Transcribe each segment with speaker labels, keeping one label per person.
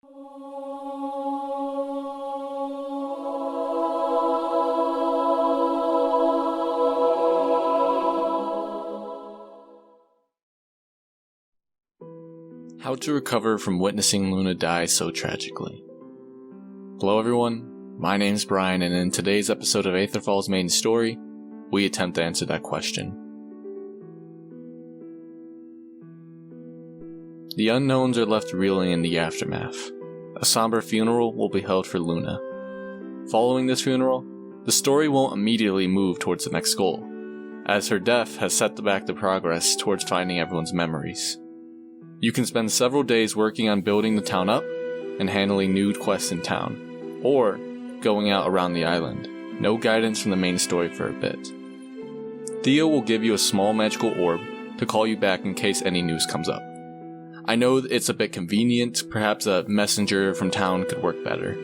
Speaker 1: How to recover from witnessing Luna die so tragically. Hello everyone, my name's Brian, and in today's episode of Aetherfall's main story, we attempt to answer that question. The unknowns are left reeling in the aftermath. A somber funeral will be held for Luna. Following this funeral, the story won't immediately move towards the next goal, as her death has set back the progress towards finding everyone's memories. You can spend several days working on building the town up and handling new quests in town, or going out around the island. No guidance from the main story for a bit. Theo will give you a small magical orb to call you back in case any news comes up. I know it's a bit convenient, perhaps a messenger from town could work better.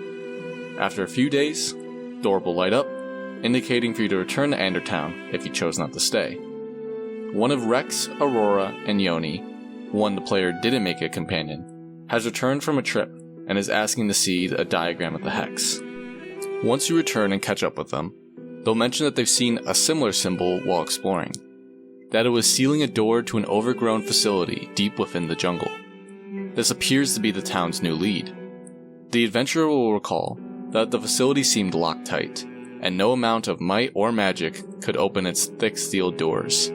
Speaker 1: After a few days, the orb will light up, indicating for you to return to Andertown if you chose not to stay. One of Rex, Aurora, and Yoni, one the player didn't make a companion, has returned from a trip and is asking to see a diagram of the hex. Once you return and catch up with them, they'll mention that they've seen a similar symbol while exploring, that it was sealing a door to an overgrown facility deep within the jungle. This appears to be the town's new lead. The adventurer will recall that the facility seemed locked tight, and no amount of might or magic could open its thick steel doors.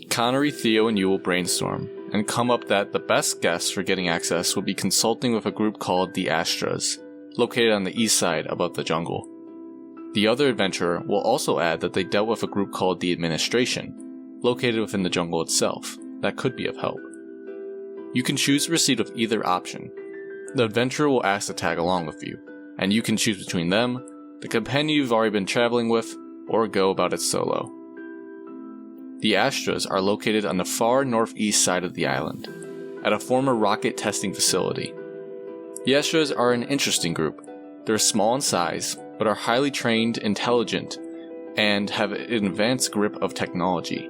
Speaker 1: Connery, Theo, and you will brainstorm and come up that the best guess for getting access would be consulting with a group called the Astras, located on the east side above the jungle. The other adventurer will also add that they dealt with a group called the Administration, located within the jungle itself, that could be of help. You can choose to proceed with either option. The adventurer will ask to tag along with you, and you can choose between them, the companion you've already been traveling with, or go about it solo. The Astras are located on the far northeast side of the island, at a former rocket testing facility. The Astras are an interesting group. They're small in size, but are highly trained, intelligent, and have an advanced grip of technology.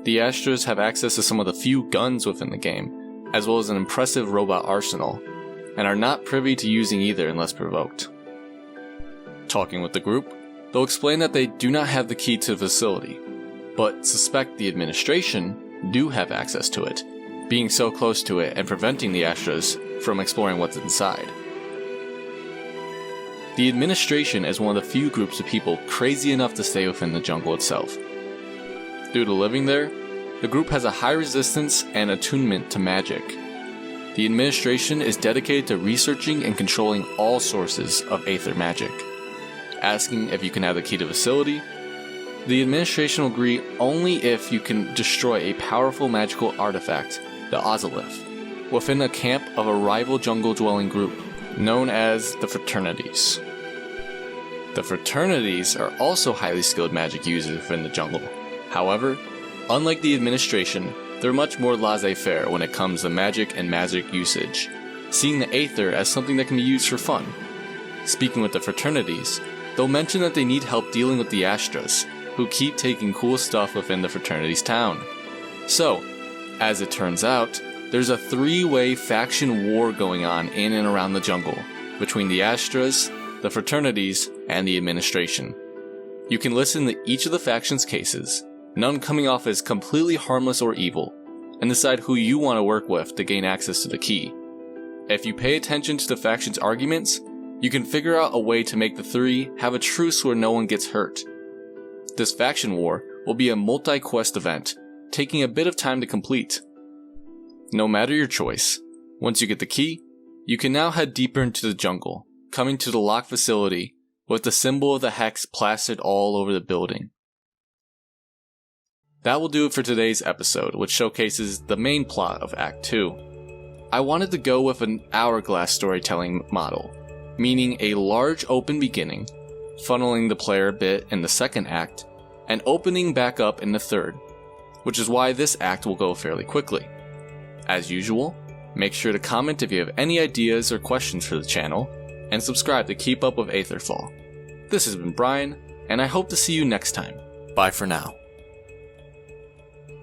Speaker 1: The Astras have access to some of the few guns within the game, as well as an impressive robot arsenal, and are not privy to using either unless provoked. Talking with the group, they'll explain that they do not have the key to the facility, but suspect the Administration do have access to it, being so close to it and preventing the Astras from exploring what's inside. The Administration is one of the few groups of people crazy enough to stay within the jungle itself. Due to living there, the group has a high resistance and attunement to magic. The Administration is dedicated to researching and controlling all sources of Aether magic. Asking if you can have the key to the facility, the Administration will agree only if you can destroy a powerful magical artifact, the Ozolith, within a camp of a rival jungle-dwelling group, known as the Fraternities. The Fraternities are also highly skilled magic users within the jungle. However, unlike the Administration, they're much more laissez-faire when it comes to magic and magic usage, seeing the Aether as something that can be used for fun. Speaking with the Fraternities, they'll mention that they need help dealing with the Astras, who keep taking cool stuff within the Fraternities' town. So, as it turns out, there's a three-way faction war going on in and around the jungle, between the Astras, the Fraternities, and the Administration. You can listen to each of the factions' cases, none coming off as completely harmless or evil, and decide who you want to work with to gain access to the key. If you pay attention to the factions' arguments, you can figure out a way to make the three have a truce where no one gets hurt. This faction war will be a multi-quest event, taking a bit of time to complete. No matter your choice, once you get the key, you can now head deeper into the jungle, coming to the locked facility with the symbol of the hex plastered all over the building. That will do it for today's episode, which showcases the main plot of Act 2. I wanted to go with an hourglass storytelling model, meaning a large open beginning, funneling the player a bit in the second act, and opening back up in the third, which is why this act will go fairly quickly. As usual, make sure to comment if you have any ideas or questions for the channel, and subscribe to keep up with Aetherfall. This has been Brian, and I hope to see you next time. Bye for now.